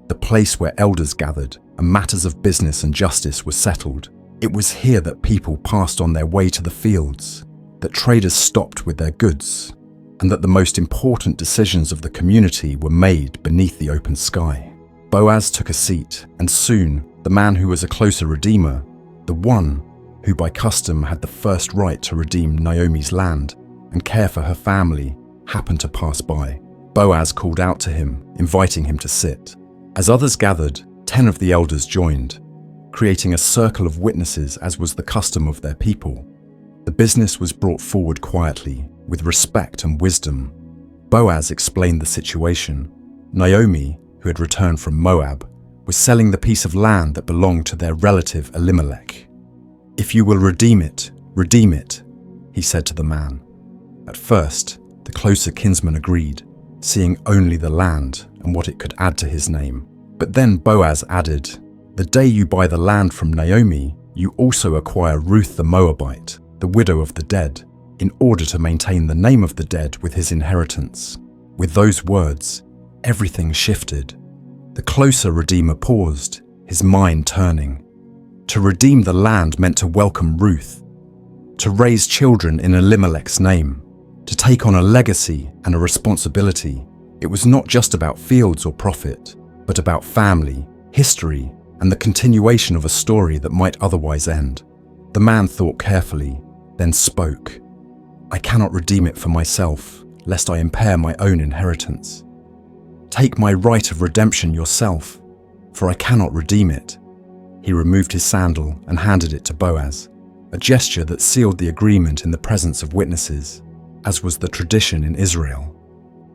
the place where elders gathered and matters of business and justice were settled. It was here that people passed on their way to the fields, that traders stopped with their goods, and that the most important decisions of the community were made beneath the open sky. Boaz took a seat, and soon the man who was a closer redeemer, the one who by custom had the first right to redeem Naomi's land and care for her family, happened to pass by. Boaz called out to him, inviting him to sit. As others gathered, 10 of the elders joined, creating a circle of witnesses as was the custom of their people. The business was brought forward quietly, with respect and wisdom. Boaz explained the situation. Naomi, who had returned from Moab, was selling the piece of land that belonged to their relative Elimelech. "If you will redeem it, he said to the man. At first, the closer kinsman agreed, seeing only the land and what it could add to his name. But then Boaz added, "The day you buy the land from Naomi, you also acquire Ruth the Moabite, the widow of the dead, in order to maintain the name of the dead with his inheritance." With those words, everything shifted. The closer redeemer paused, his mind turning. To redeem the land meant to welcome Ruth, to raise children in Elimelech's name, to take on a legacy and a responsibility. It was not just about fields or profit, but about family, history, and the continuation of a story that might otherwise end. The man thought carefully, then spoke. "I cannot redeem it for myself, lest I impair my own inheritance. Take my right of redemption yourself, for I cannot redeem it." He removed his sandal and handed it to Boaz, a gesture that sealed the agreement in the presence of witnesses, as was the tradition in Israel.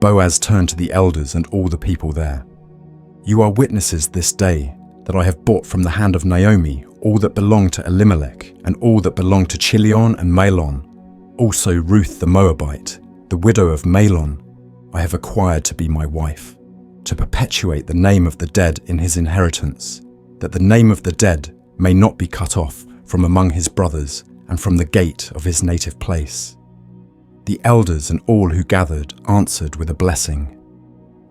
Boaz turned to the elders and all the people there. "You are witnesses this day that I have bought from the hand of Naomi all that belonged to Elimelech and all that belonged to Chilion and Mahlon. Also Ruth the Moabite, the widow of Mahlon, I have acquired to be my wife, to perpetuate the name of the dead in his inheritance, that the name of the dead may not be cut off from among his brothers and from the gate of his native place." The elders and all who gathered answered with a blessing.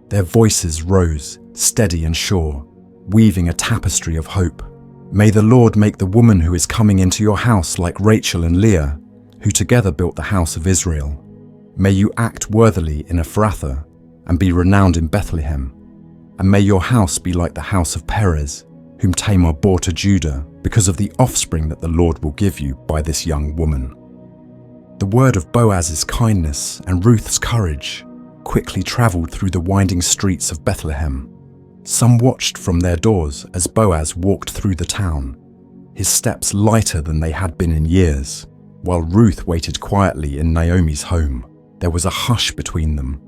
Their voices rose, steady and sure, weaving a tapestry of hope. "May the Lord make the woman who is coming into your house like Rachel and Leah, who together built the house of Israel. May you act worthily in Ephrathah and be renowned in Bethlehem. And may your house be like the house of Perez, whom Tamar bore to Judah, because of the offspring that the Lord will give you by this young woman." The word of Boaz's kindness and Ruth's courage quickly travelled through the winding streets of Bethlehem. Some watched from their doors as Boaz walked through the town, his steps lighter than they had been in years, while Ruth waited quietly in Naomi's home. There was a hush between them,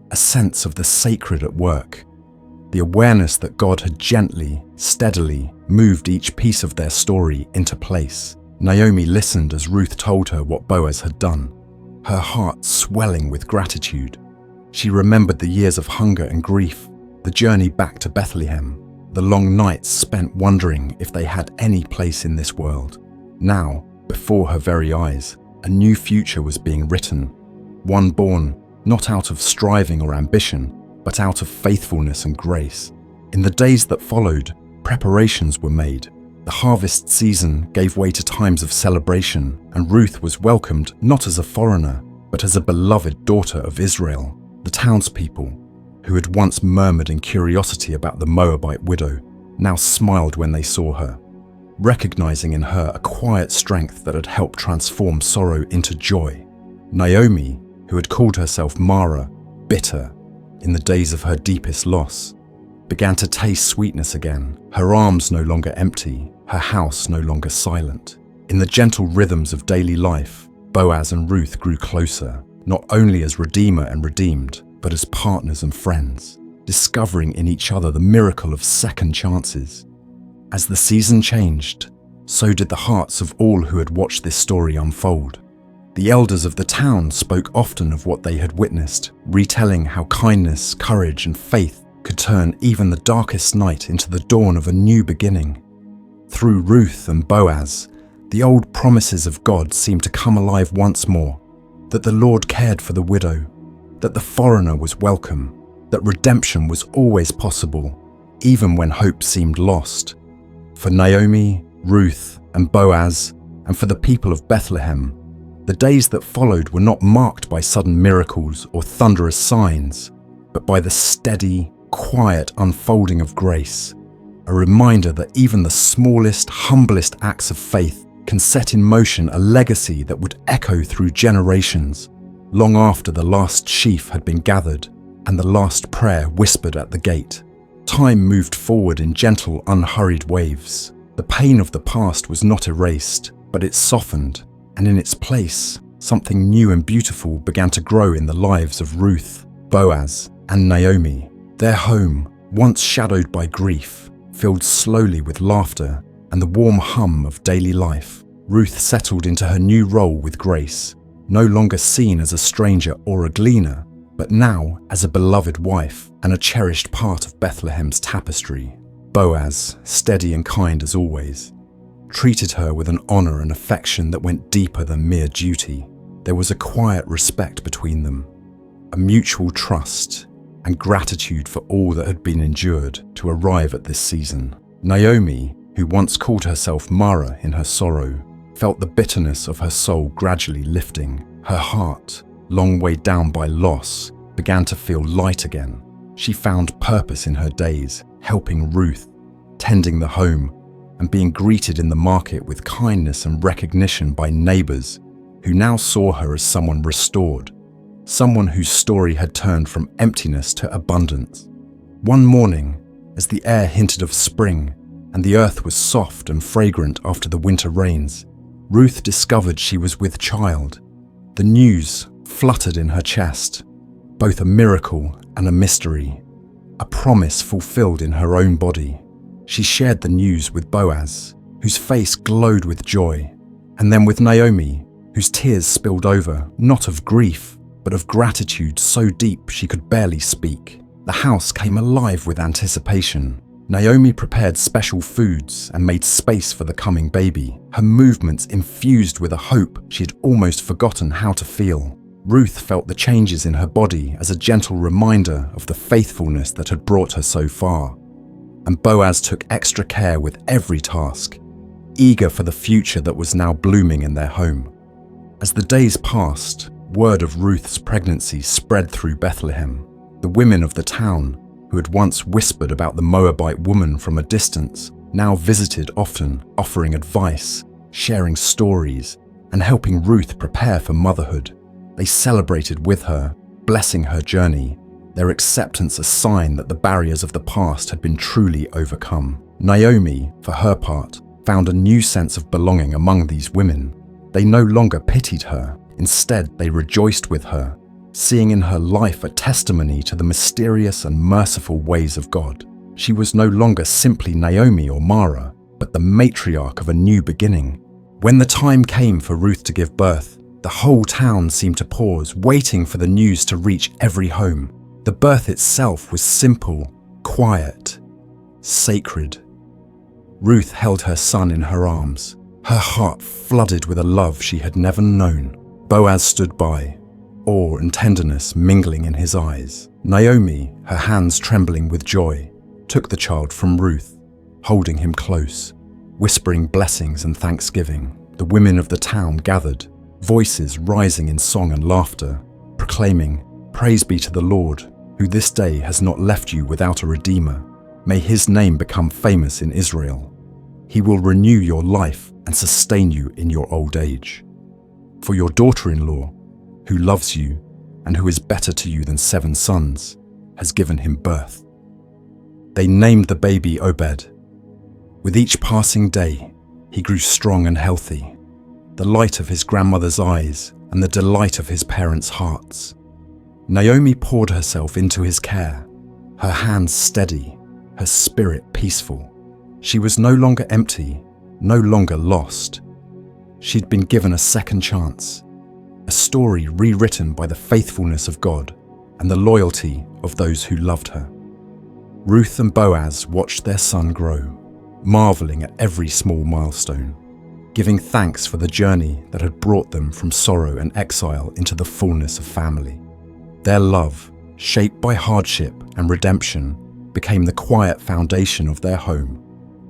a sense of the sacred at work, the awareness that God had gently, steadily moved each piece of their story into place. Naomi listened as Ruth told her what Boaz had done, her heart swelling with gratitude. She remembered the years of hunger and grief, the journey back to Bethlehem, the long nights spent wondering if they had any place in this world. Now, before her very eyes, a new future was being written, one born not out of striving or ambition, but out of faithfulness and grace. In the days that followed, preparations were made. The harvest season gave way to times of celebration, and Ruth was welcomed not as a foreigner, but as a beloved daughter of Israel. The townspeople, who had once murmured in curiosity about the Moabite widow, now smiled when they saw her, recognizing in her a quiet strength that had helped transform sorrow into joy. Naomi, who had called herself Mara, bitter, in the days of her deepest loss, began to taste sweetness again, her arms no longer empty, her house no longer silent. In the gentle rhythms of daily life, Boaz and Ruth grew closer, not only as redeemer and redeemed, but as partners and friends, discovering in each other the miracle of second chances. As the season changed, so did the hearts of all who had watched this story unfold. The elders of the town spoke often of what they had witnessed, retelling how kindness, courage, and faith could turn even the darkest night into the dawn of a new beginning. Through Ruth and Boaz, the old promises of God seemed to come alive once more, that the Lord cared for the widow, that the foreigner was welcome, that redemption was always possible, even when hope seemed lost. For Naomi, Ruth, and Boaz, and for the people of Bethlehem, the days that followed were not marked by sudden miracles or thunderous signs, but by the steady, quiet unfolding of grace, a reminder that even the smallest, humblest acts of faith can set in motion a legacy that would echo through generations, long after the last sheaf had been gathered and the last prayer whispered at the gate. Time moved forward in gentle, unhurried waves. The pain of the past was not erased, but it softened, and in its place, something new and beautiful began to grow in the lives of Ruth, Boaz, and Naomi. Their home, once shadowed by grief, filled slowly with laughter and the warm hum of daily life. Ruth settled into her new role with grace, no longer seen as a stranger or a gleaner, but now as a beloved wife and a cherished part of Bethlehem's tapestry. Boaz, steady and kind as always, treated her with an honor and affection that went deeper than mere duty. There was a quiet respect between them, a mutual trust and gratitude for all that had been endured to arrive at this season. Naomi, who once called herself Mara in her sorrow, felt the bitterness of her soul gradually lifting. Her heart, long weighed down by loss, began to feel light again. She found purpose in her days, helping Ruth, tending the home, and being greeted in the market with kindness and recognition by neighbors who now saw her as someone restored, someone whose story had turned from emptiness to abundance. One morning, as the air hinted of spring and the earth was soft and fragrant after the winter rains, Ruth discovered she was with child. The news fluttered in her chest, both a miracle and a mystery, a promise fulfilled in her own body. She shared the news with Boaz, whose face glowed with joy, and then with Naomi, whose tears spilled over, not of grief, but of gratitude so deep she could barely speak. The house came alive with anticipation. Naomi prepared special foods and made space for the coming baby, her movements infused with a hope she had almost forgotten how to feel. Ruth felt the changes in her body as a gentle reminder of the faithfulness that had brought her so far. And Boaz took extra care with every task, eager for the future that was now blooming in their home. As the days passed, word of Ruth's pregnancy spread through Bethlehem. The women of the town, who had once whispered about the Moabite woman from a distance, now visited often, offering advice, sharing stories, and helping Ruth prepare for motherhood. They celebrated with her, blessing her journey, their acceptance a sign that the barriers of the past had been truly overcome. Naomi, for her part, found a new sense of belonging among these women. They no longer pitied her, instead they rejoiced with her, seeing in her life a testimony to the mysterious and merciful ways of God. She was no longer simply Naomi or Mara, but the matriarch of a new beginning. When the time came for Ruth to give birth, the whole town seemed to pause, waiting for the news to reach every home. The birth itself was simple, quiet, sacred. Ruth held her son in her arms, her heart flooded with a love she had never known. Boaz stood by, awe and tenderness mingling in his eyes. Naomi, her hands trembling with joy, took the child from Ruth, holding him close, whispering blessings and thanksgiving. The women of the town gathered, voices rising in song and laughter, proclaiming, "Praise be to the Lord, who this day has not left you without a redeemer. May his name become famous in Israel. He will renew your life and sustain you in your old age. For your daughter-in-law, who loves you and who is better to you than 7 sons, has given him birth." They named the baby Obed. With each passing day, he grew strong and healthy, the light of his grandmother's eyes and the delight of his parents' hearts. Naomi poured herself into his care, her hands steady, her spirit peaceful. She was no longer empty, no longer lost. She'd been given a second chance, a story rewritten by the faithfulness of God and the loyalty of those who loved her. Ruth and Boaz watched their son grow, marveling at every small milestone, giving thanks for the journey that had brought them from sorrow and exile into the fullness of family. Their love, shaped by hardship and redemption, became the quiet foundation of their home.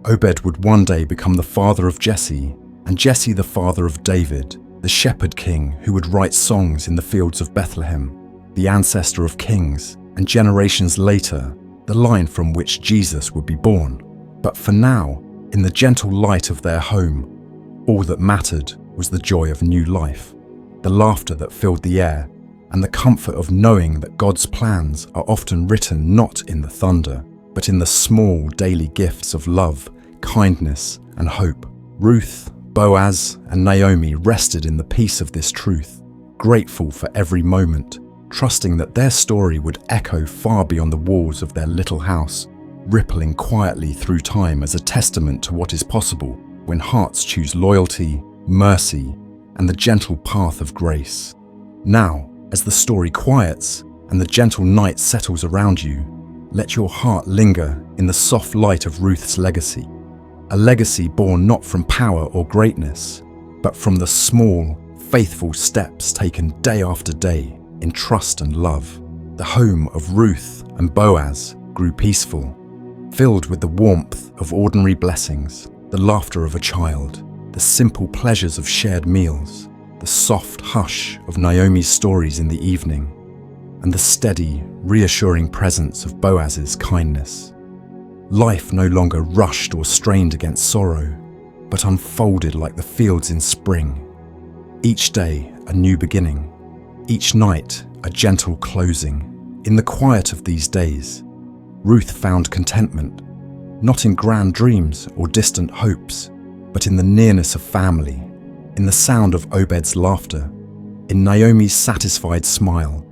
Obed would one day become the father of Jesse, and Jesse the father of David, the shepherd king who would write songs in the fields of Bethlehem, the ancestor of kings, and generations later, the line from which Jesus would be born. But for now, in the gentle light of their home, all that mattered was the joy of new life, the laughter that filled the air, and the comfort of knowing that God's plans are often written not in the thunder, but in the small daily gifts of love, kindness, and hope. Ruth, Boaz, and Naomi rested in the peace of this truth, grateful for every moment, trusting that their story would echo far beyond the walls of their little house, rippling quietly through time as a testament to what is possible when hearts choose loyalty, mercy, and the gentle path of grace. Now, as the story quiets and the gentle night settles around you, let your heart linger in the soft light of Ruth's legacy, a legacy born not from power or greatness, but from the small, faithful steps taken day after day in trust and love. The home of Ruth and Boaz grew peaceful, filled with the warmth of ordinary blessings, the laughter of a child, the simple pleasures of shared meals, the soft hush of Naomi's stories in the evening, and the steady, reassuring presence of Boaz's kindness. Life no longer rushed or strained against sorrow, but unfolded like the fields in spring. Each day a new beginning, each night a gentle closing. In the quiet of these days, Ruth found contentment, not in grand dreams or distant hopes, but in the nearness of family, in the sound of Obed's laughter, in Naomi's satisfied smile,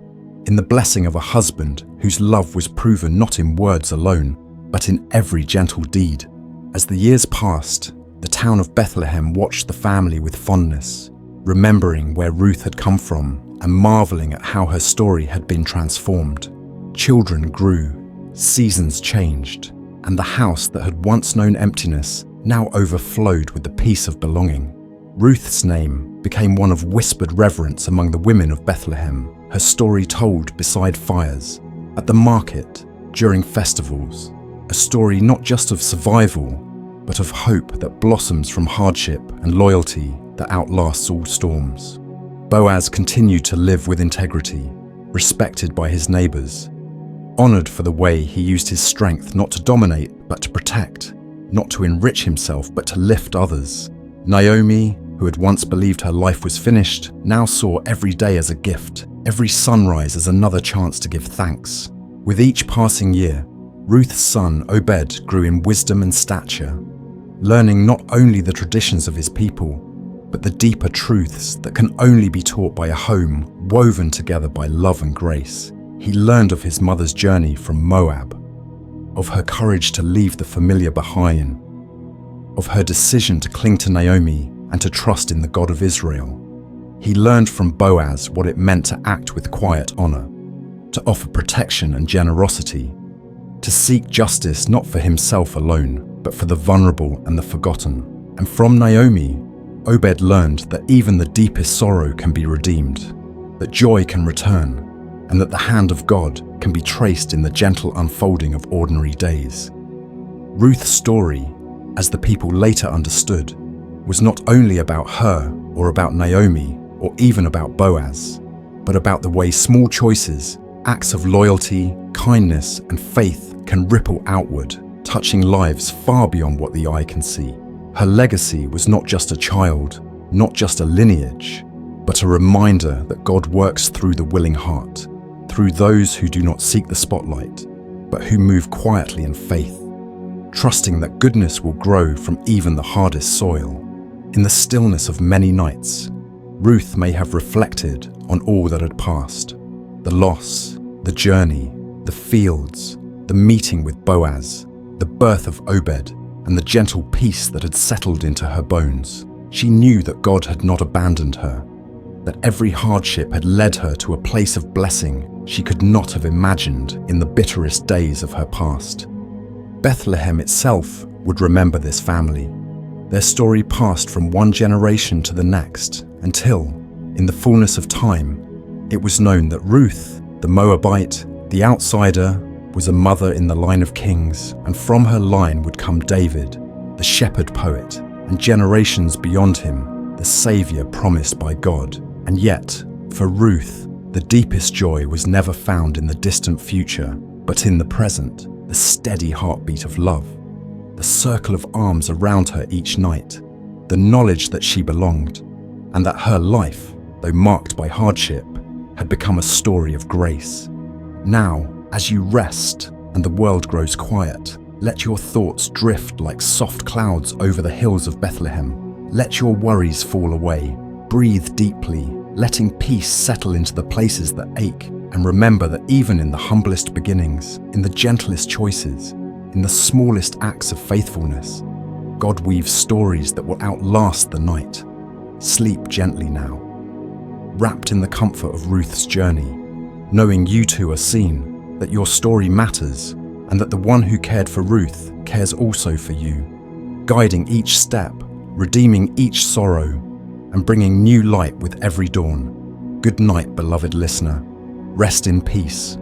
in the blessing of a husband whose love was proven not in words alone, but in every gentle deed. As the years passed, the town of Bethlehem watched the family with fondness, remembering where Ruth had come from and marveling at how her story had been transformed. Children grew, seasons changed, and the house that had once known emptiness now overflowed with the peace of belonging. Ruth's name became one of whispered reverence among the women of Bethlehem, her story told beside fires, at the market, during festivals, a story not just of survival, but of hope that blossoms from hardship and loyalty that outlasts all storms. Boaz continued to live with integrity, respected by his neighbors, honored for the way he used his strength not to dominate but to protect, not to enrich himself but to lift others. Naomi, who had once believed her life was finished, now saw every day as a gift, every sunrise as another chance to give thanks. With each passing year, Ruth's son Obed grew in wisdom and stature, learning not only the traditions of his people, but the deeper truths that can only be taught by a home woven together by love and grace. He learned of his mother's journey from Moab, of her courage to leave the familiar behind, of her decision to cling to Naomi and to trust in the God of Israel. He learned from Boaz what it meant to act with quiet honor, to offer protection and generosity, to seek justice not for himself alone, but for the vulnerable and the forgotten. And from Naomi, Obed learned that even the deepest sorrow can be redeemed, that joy can return, and that the hand of God can be traced in the gentle unfolding of ordinary days. Ruth's story, as the people later understood, was not only about her or about Naomi or even about Boaz, but about the way small choices, acts of loyalty, kindness, and faith can ripple outward, touching lives far beyond what the eye can see. Her legacy was not just a child, not just a lineage, but a reminder that God works through the willing heart, through those who do not seek the spotlight, but who move quietly in faith, trusting that goodness will grow from even the hardest soil. In the stillness of many nights, Ruth may have reflected on all that had passed, the loss, the journey, the fields, the meeting with Boaz, the birth of Obed, and the gentle peace that had settled into her bones. She knew that God had not abandoned her, that every hardship had led her to a place of blessing she could not have imagined in the bitterest days of her past. Bethlehem itself would remember this family. Their story passed from one generation to the next until, in the fullness of time, it was known that Ruth, the Moabite, the outsider, was a mother in the line of kings, and from her line would come David, the shepherd poet, and generations beyond him, the Saviour promised by God. And yet, for Ruth, the deepest joy was never found in the distant future, but in the present, the steady heartbeat of love, the circle of arms around her each night, the knowledge that she belonged, and that her life, though marked by hardship, had become a story of grace. Now, as you rest and the world grows quiet, let your thoughts drift like soft clouds over the hills of Bethlehem. Let your worries fall away. Breathe deeply, letting peace settle into the places that ache, and remember that even in the humblest beginnings, in the gentlest choices, in the smallest acts of faithfulness, God weaves stories that will outlast the night. Sleep gently now, wrapped in the comfort of Ruth's journey, knowing you two are seen, that your story matters, and that the one who cared for Ruth cares also for you, guiding each step, redeeming each sorrow, and bringing new light with every dawn. Good night, beloved listener. Rest in peace,